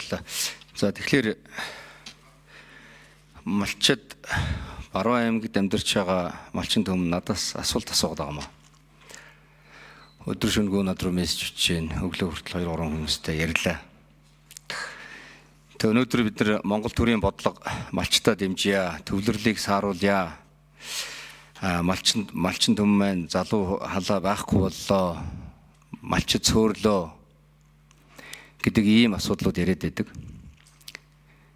баярлалаа. За тэгэхээр малчид Баруун аймагт амьдарч байгаа малчин төмөн надаас асуулт асуугаад байгаа юм аа. Өдөр шөнөгүй над руу мессеж бичиж байна. Өглөө хүртэл 2-3 хүмүүстэй ярьлаа. Тэг өнөөдөр бид нар Монгол төрийн бодлого малчтаа дэмжийе, төвлөрлийг сааруулъя. Малчин төмөн маань залуу халаа байхгүй боллоо. Малчид цөөрлөө гэдэг ийм асуудлууд яриад байдаг.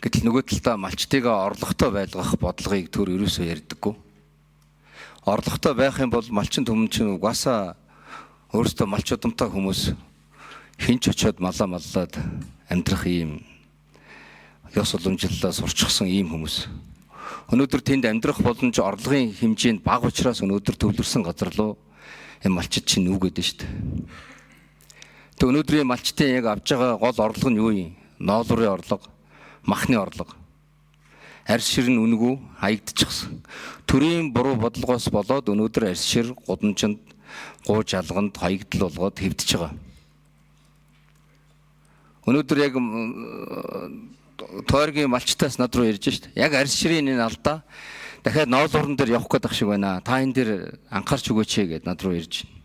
Гэтэл нөгөө талдаа малчтыгаа орлоготой байлгах бодлогыг төр ерөөсөө ярьдаггүй. Орлоготой байх юм бол малчин төмөн чинь угаасаа өөрөөсөө малч удамтай хүмүүс хинч очиод маллаад амьдрах ийм ёс уламжлалаа сурчсан ийм хүмүүс. Өнөөдөр тэнд амьдрах боломж орлогын хэмжээнд бага учраас өнөөдөр төвлөрсөн газар руу энэ малчид чинь нүгэд нь шүү дээ. Тэг өнөөдрийн малчтын яг авж байгаа гол орлого нь юу юм? Ноолрын орлого, махны орлого. Арьс шир нь үнэгүй хаягдчихсан. Төрийн буруу бодлогоос болоод өнөөдөр арьс шир гудамжинд, гуу жалганд хаягдал болгоод хэвдэж байгаа. Өнөөдөр яг тойргийн малчтаас над руу ярьж шít. Яг арьс ширийн энэ алдаа дахиад ноолрон дээр явах гэдэг шиг байна. Та энэ дээр анхаарч өгөөч гэгээд над руу ярьж байна.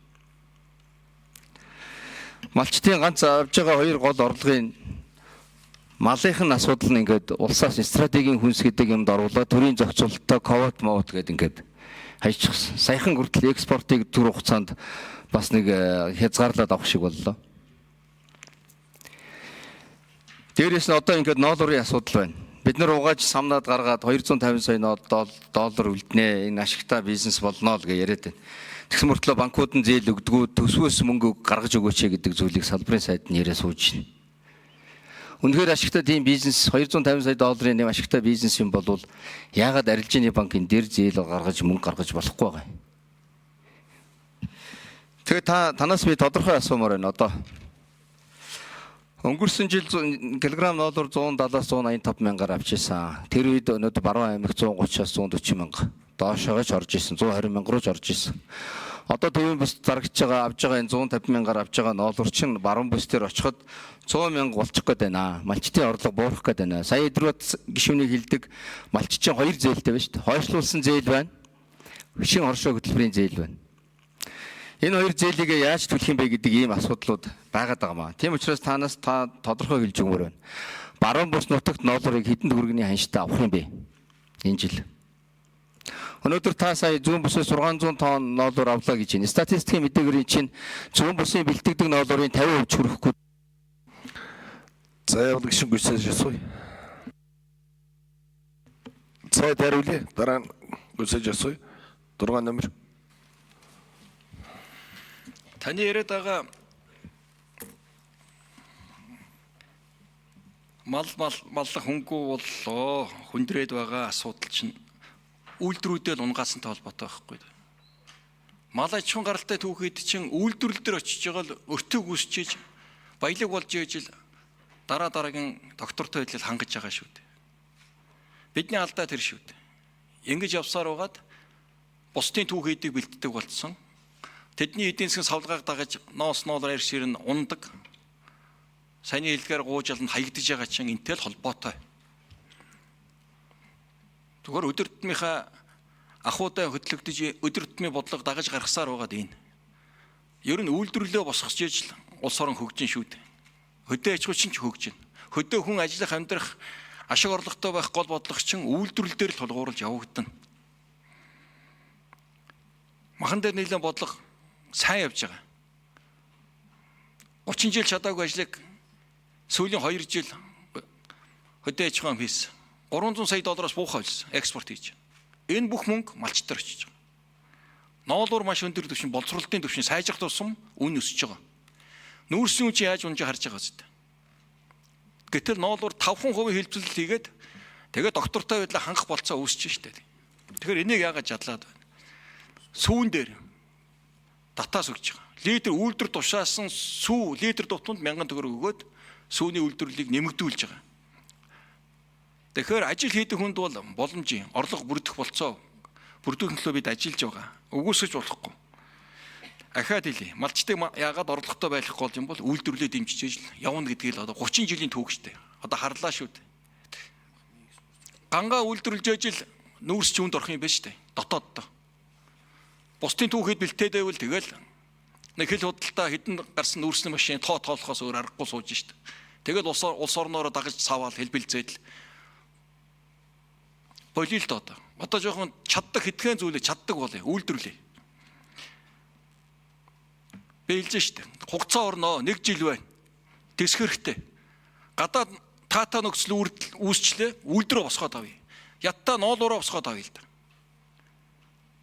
Малчтын ганц авж байгаа хоёр гол орлогын малынхын асуудал нь ингээд улсаас стратегийн хүнс гэдэг юмд оруулаад төрийн зохицуулалтаа ковот мовот гэдэг ингээд хайчихсан. Саяхан хүртэл экспортыг түр хугацаанд бас нэг хязгаарлаад авах шиг боллоо. Дээрээс нь одоо ингээд ноолрын асуудал байна. Бид нар угааж самнаад гаргаад 250 сая доллар үлднэ. Энэ ашигтай бизнес болно л гэж яриад байна. Тэгсэн мөртлөө банкуд нь зээл өгдөггүй, төсвөөс мөнгө гаргаж өгөөч гэдэг зүйлийг салбарын сайд нь яриа сууж байна. Үнэхээр ашигтай тийм бизнес 250 сая долларын нэм ашигтай бизнес юм бол яагаад арилжааны банкын дээр зээл гаргаж мөнгө гаргаж болохгүй байгаа юм. Тэгээд танаас би тодорхой асуумаар байна одоо. Өнгөрсөн жил килограмм ноолор 170-аас 185 мянгаар авчихсан. Тэр үед өнөөдөр Баруун аймаг 130-аас 140 мянга. Доошоогоо ч орж исэн. 120 мянга руу ч орж исэн. Одоо төвийн бүс зарагч байгаа авж байгаа энэ 150 мянгаар авж байгаа ноолор чинь баруун бүс дээр очиход 100 мянга болчих гээд байна. Малчтын орлого буурах гээд байна. Сая Эдвард гишүүнийг хэлдэг малч чинь хоёр зээлтэй байна шүү дээ. Хойшлуулсан зээл байна. Шин оршоо хөтөлбөрийн зээл байна. Энэ хоёр зээлийг яаж төлөх юм бэ гэдэг ийм асуудлууд байгаад байгаа маа. Тийм учраас танаас тодорхой хэлж өгмөр байна. Баруун бүс нутагт ноолорыг хэдэн төгрөгийн ханштай авах юм бэ? Энэ жил. Өнөөдөр та сая зүүн бүсээс 600 тонн ноолор авлаа гэж байна. Статистикийн мэдээгээр чинь зүүн бүсийн бэлтгэдэг ноолорын 50% хүрэхгүй. За явал гişin гүйцээж асууя. Цай даруулъя. Дараа нь гүйцээж асууя. 6 номер. Таны яриад байгаа маллах хөнгөө боллоо, хүндрээд байгаа асуудал чинь үйлдвэрүүдэл унгаасантай холбоотой байхгүй. Мал аж ахуйн гаралтай түүхэд чинь үйлдвэрлэл дээр очиж байгаа л өртөг үсчиж баялаг болж ижил дараагийн доктортой хэлэл хангаж байгаа шүү дээ. Бидний алдаа тэр шүү дээ. Ингэж явсаар угаад бусдын түүхийдийг бэлддэг болцсон. Тэдний эдийн засгийн савлгааг дагаж ноолор арьс шир нь ундаг. Саяны хэлгээр гуужал нь хаягдж байгаа чинь энтэй л холбоотой. Зүгээр өдөр тутмынхаа ахуйтай хөтлөгдөж өдөр тутмын бодлого дагаж гаргасаар байгаад энэ. Ер нь үйлдвэрлэлөө босгож ижил улс орон хөгжин шүү дээ. Хөдөө аж ахуй чинь ч хөгжин. Хөдөө хүн ажиллах амьдрах ашиг орлоготой байх гол бодлого чинь үйлдвэрлэл дээр л тулгуурлаж явагдана. Махан дээр нийлэн бодлого сайн явж байгаа. 30 жил чадаагүй ажлыг сүүлийн 2 жил хөдөө аж ахуйн хийсэн. 300 сая доллараас буухай болсон экспорт хийж. Энэ бүх мөнгө малчтаар очиж байгаа. Ноолуур маш өндөр түвшин боловсролтын түвшин сайжрах тусам үн өсөж байгаа. Нүүрсийн үн чи яаж унжаа харж байгаа зү. Гэтэл ноолуур 5% хэлбэлэл хийгээд тэгээд доктортой байдлаа хангах болцоо үүсэж штэ. Тэгэхээр энийг яагаад жадлаад байна? Сүүн дээр татаас өгч байгаа. Литр үйлдвэр тушаасан сүү литр тутамд 1000 төгрөг өгөөд сүүний үйлдвэрлэлийг нэмэгдүүлж байгаа. Тэгэхээр ажил хийдэг хүнд бол боломжийн орлого бүрдэх болцоо бүрдүүлэх төлөө бид ажиллаж байгаа. Өгөөсөж болохгүй. Ахаад хэлье. Малчтыг яагаад орлоготой байх гол юм бол үйлдвэрлэлээ дэмжиж явна гэдгийг л одоо 30 жилийн түүх штэ. Одоо харлаа шүү дээ. Гангаа үйлдвэрлэж ижил нүүрс чүнд орох юм байна шүү дээ. Дотооддоо. Бусдын түүхэд бэлтээдэвэл тэгэл нэг хэл худалдаа хэдэн гарсан нүүрсний машин тоолохоос өөр аргагүй сууж шүү дээ. Тэгэл улс орноороо дагаж цаваал хэлбэлзээд л болио л доо. Одоо жоохон чаддаг хэдхэн зүйлээ чаддаг болъё. Үйлдвэрлэе. Би хэлж штэ. Хугацаа орноо 1 жил байна. Тэсгэрхтэй. Гадаад таата нөхцөл үүсчлээ. Үйлдвэрөө босгоод авъя. Ятта ноолуураа босгоод авъя л да.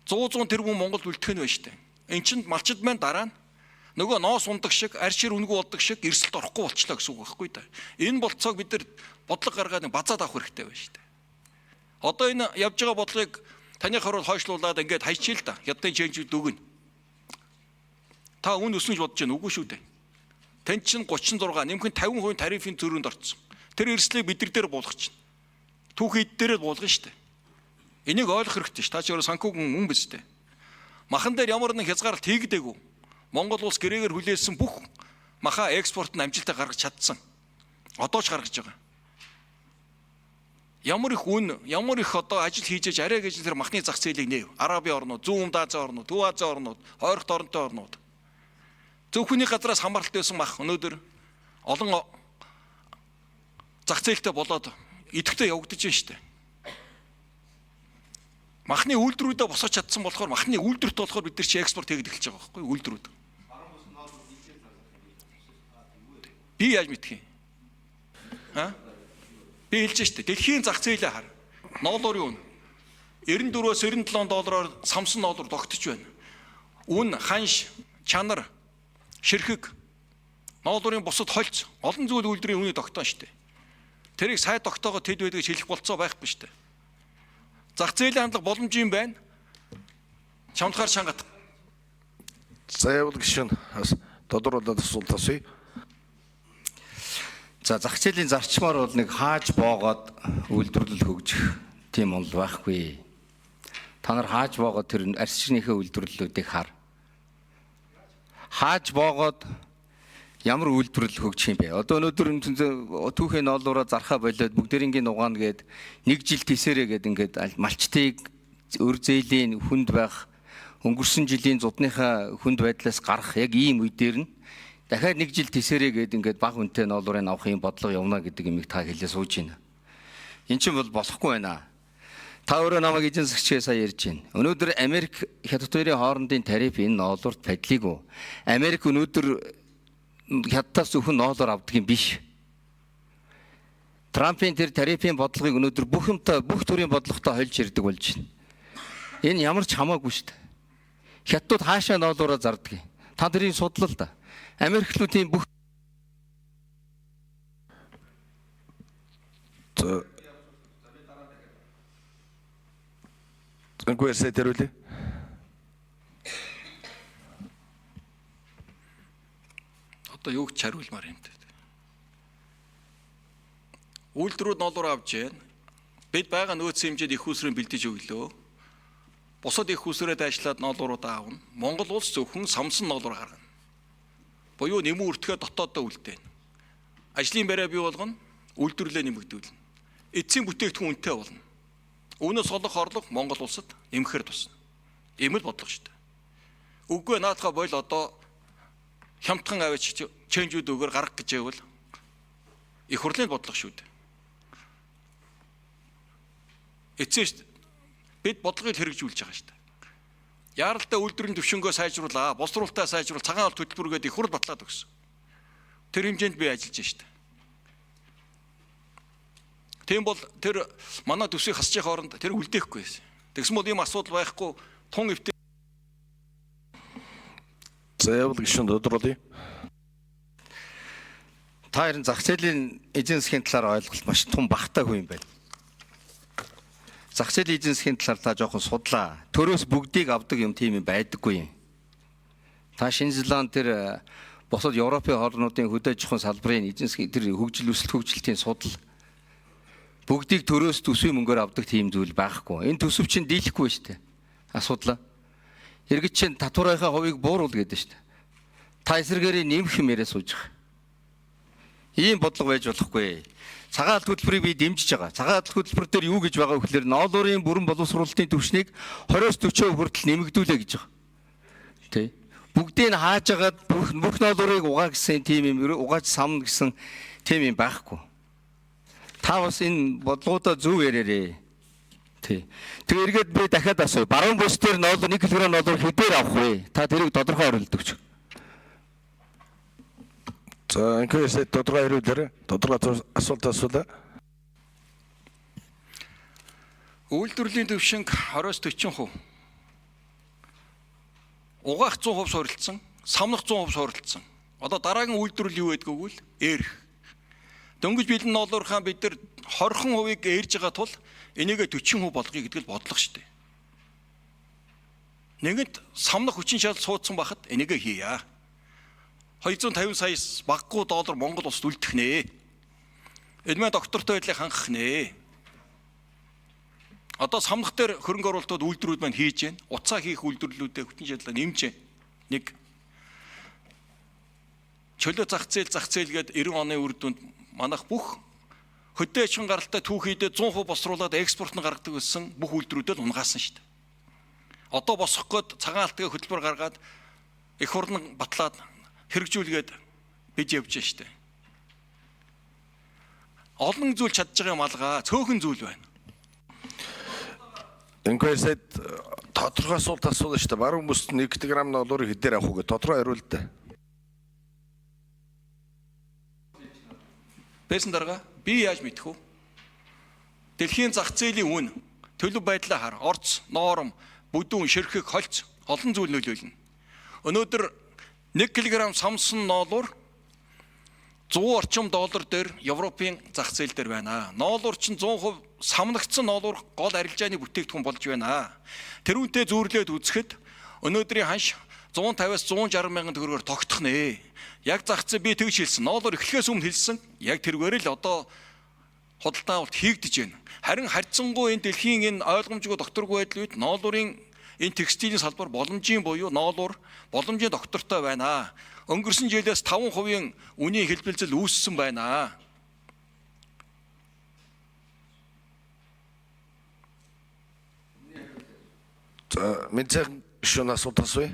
100 тэрбум Монгол үлдэх нь байна штэ. Эн чинь малчид маань дараа нь нөгөө ноос ундаг шиг, аршир үнгүй болдог шиг эрсэлт орохгүй болчлоо гэсэн үг байхгүй да. Энэ болцоог бид нар бодлого гаргаад базаад авах хэрэгтэй байна штэ. Одоо энэ явж байгаа бодлогыг таны хорол хойшлуулад ингээд хайчил да. Хятадын чэнжүүд өгнө. Та үн өснө гэж бодож байна үгүй шүү дээ. Тэн чинь 36 нэмхэн 50% тарифын зөрүүнд орцсон. Тэр эрсдлийг бид нар дээр буулгах чинь. Түүхийд дээрээ буулгана штэ. Энийг ойлгох хэрэгтэй ш. Та ч өөрөө санхүүгийн мөн биз дээ. Махан дээр ямар нэг хязгаарлалт хийгдээгүй. Монгол улс гэрээгээр хүлээсэн бүх маха экспорт нь амжилттай гаргаж чадсан. Одоо ч гаргаж байгаа. Ямар их үн, ямар их одоо ажил хийж арай гэж тэр махны зах зээлийг нээв. Арабын орнууд, Зүүн Өмнөд Азийн орнууд, Төв Азийн орнууд, Ойролт оронтой орнууд. Зөвхөний газраас хамааралтай байсан мах өнөөдөр олон зах зээлтэй болоод идэвхтэй явагдаж байна шүү дээ. Махны үйлдвэрүүдээ босгож чадсан болохоор махны үйлдвэрт болохоор бид нар чи экспорт хийгээд эхэлж байгаа байхгүй үйлдвэрүүд. Би яаж мэдэх юм? Би хэлж штэ дэлхийн зах зээлээ хар. Ноолуурын үн 94-өөс 97 доллараар самсан ноолуур тогтож байна. Үн, ханш, чанар, ширхэг, ноолуурын бусад хольц олон зүйл үйлдвэрийн үнийг тогтоон штэ. Тэрийг сайн тогтоогоо тэд байдгийг хэлэх болцоо байхгүй штэ. Зах зээлийн хандлага боломж юм байна. Чамдгаар шангат. За явуул гişүн бас тодруулаад асуулт асууя. За зах зээлийн зарчмаар бол нэг хааж боогоод үйлдвэрлэл хөгжих тийм бол байхгүй. Та нар хааж боогоод тэр арсчнийхээ үйлдвэрлэлүүдийг хар. Хааж боогоод ямар үйлдвэрлэл хөгжих юм бэ? Одоо өнөөдөр түүхийн ноолуураа зархаа болоод бүгдээрингийн нугаана гээд 1 жил тисэрэ гээд ингээд малчтыг өр зээлийн хүнд байх өнгөрсөн жилийн зудныхаа хүнд байдлаас гарах яг ийм үе дээр нь дахиад 1 жил тисэрэ гээд ингээд баг үнэтэй ноолуурыг авах юм бодлого явна гэдэг юмыг та хэлээ сууж байна. Эн чинь бол болохгүй байна. Та өөрөө намайг эзэн засгчээ сая ярьж байна. Өнөөдөр Америк Хятад хоёрын хоорондын тариф энэ ноолуурт байдлыг Америк өнөөдөр Хятадаас зөвхөн ноолоор авдаг юм биш. Трампын тэр тарифын бодлогыг өнөөдөр бүх төрлийн бодлоготой хольж ирдэг болж байна. Энэ ямар ч хамаагүй шүү дээ. Хятадууд хаашаа ноолоороо зардаг юм. Та тэрийг судлаа л да. Америклуудын бүх Зэнгүй сэдэрүүлээ. Одоо юу ч хариулмаар юм дээ. Үйлдвэрүүд ноолуур авч जैन. Бид байгаа нөөцийн хэмжээд их усрын бэлдэж өглөө. Бусад их усрээд ажиллаад ноолууруудаа аавна. Монгол улс зөвхөн самсан ноолуур гаргана. Буюу нэмэн үртгэе дотооддоо үлдээн. Ажлын байраа бий болгоно, үйлдвэрлэлээ нэмэгдүүлнэ. Эцсийн бүтээгдэхүүн үнэтэй болно. Үүнээс олох орлого Монгол улсад нэмэхээр тусна. Ийм л бодлого шүү дээ. Үгүй наадхаа бойл одоо хямдхан аваач чэнжүүд өгөр гарах гэж байвал их хурлын бодлого шүү дээ. Эцээш бид бодлогыг хэрэгжүүлж байгаа шүү дээ. Яаралтай үйлдвэрийн төвшнгөө сайжруулаа, боловсруулалтаа сайжруул, цагаан алт хөтөлбөргээд их хурл батлаад өгсөн. Тэр хэмжээнд би ажиллаж байна шүү дээ. Тийм бол тэр манай төсвийг хасж байгаа хооронд тэр үлдээхгүй байсан. Тэгсэн бол ийм асуудал байхгүй тун эвтэй. За явуул гişүн тодруулъя. та харин зах зээлийн эзэн засгийн талаар ойлголт маш том багтаагүй юм байна. Зах зээлийн эзэн засгийн талаар та жоохон судлаа. Төрөөс бүгдийг авдаг юм тийм юм байдаггүй юм. Та Шинэ Зеланд тэр босод Европын орнуудын хөдөө аж ахуйн салбарын эзэн засгийн тэр хөгжил өсөлт хөгжилтийн судал бүгдийг төрөөс төсвийн мөнгөөр авдаг тийм зүйл байхгүй. Энэ төсөв чинь дийлэхгүй шүү дээ. Асуудал. Иргэд чинь татварынхаа хувийг бууруул гэдэг шүү дээ. Та эсэргээрээ нэмэх юм яриа сууж байгаа. Ийм бодлого байж болохгүй. Цагаат хөтөлбөрийг би дэмжиж байгаа. Цагаат хөтөлбөр дээр юу гэж байгаа вэ гэхээр ноолуурын бүрэн боловсруулалтын түвшнийг 20-40% хүртэл нэмэгдүүлээ гэж байгаа. Тэ. Бүгдийг хааж агаад бүх ноолуурыг угаа гэсэн тийм юм угааж самна гэсэн тийм юм байхгүй. Та бас энэ бодлогуудаа зөв яриарэ. Тэ. Тэгээ эргээд би дахиад асууя. Баруун бүс дээр ноолуур 1 кг ноолуур хэдээр авах вэ? Та тэрийг тодорхой хариулт өгч. За инкээс тодорхой хариулаарай. Тодорхой асуулт асуулаа. Үйлдвэрлэлийн төвшинг 20-40%. Угаах 100% суурилсан, самнах 100% суурилсан. Одоо дараагийн үйлдвэрлэл юу байдг вэ? Эрх. Дөнгөж бэлэн ноолуурхаа бид нар 20% ээрж байгаа тул энийг 40% болгоё гэдгийг бодлого шүү дээ. Нэгэнт самнах хүчин чадал суудсан байхад энийг хийя. 250 саяас баггүй доллар Монгол улсад үлдэх нэ. Энэ мэ доктортой байдлыг хангах нэ. Одоо самнах дээр хөрөнгө оруулалтууд үйлдвэрүүд маань хийж байна. Уцаа хийх үйлдвэрлэлүүдэд хүчин чадлаа нэмж байна. Нэг чөлөө зах зээл гээд 90 оны үр дүнд манайх бүх хөдөө аж ахуйн гаралтай түүхийдээ 100% босруулаад экспорт нь гаргадаг гэсэн бүх үйлдвэрүүдэд унгаасан шүү дээ. Одоо босох гээд цагаан алтгийн хөтөлбөр гаргаад их хурлын батлаад хэрэгжүүлгээд бид явж байна шүү дээ. Олон зүйл чадж байгаа юм алгаа, цөөхөн зүйл байна. Инкээс тодорхой асуулт асуулаа шүү дээ. Баруун бүст 1 кг ноолуурыг хэдээр авах вэ? Тодорхой хариулт та. Бэсэн дарга би яаж мэдэх вэ? Дэлхийн зах зээлийн үн, төлөв байдлаа хар, орц, ноором, бүдүүн, ширхэг, холц олон зүйл нөлөөлнө. Өнөөдөр 1 кг самсан ноолуур 100 орчим доллар дээр Европын зах зээл дээр байна. Ноолуур чинь 100% самнагдсан ноолуур гол арилжааны бүтээгдэхүүн болж байна. Тэрүүнтэй зүүрлээд үзэхэд өнөөдрийн ханш 150-аас 160 мянган төгрөгөөр тогтох нэ. Яг зах зээл би тэгж хэлсэн. Ноолуур эхлэхээс өмнө хэлсэн. Яг тэргээр л одоо худалдаа авалт хийгдэж байна. Харин харьцангуй энэ дэлхийн энэ ойлгомжгүй докторгүй байдал үед ноолуурын энэ текстилийн салбар боломжийн буюу ноолуур боломжийн доктортой байна. Өнгөрсөн жилээс 5% үнийн хэлбэлзэл үүссэн байна. За мэдээ шунаас асуулт асууя.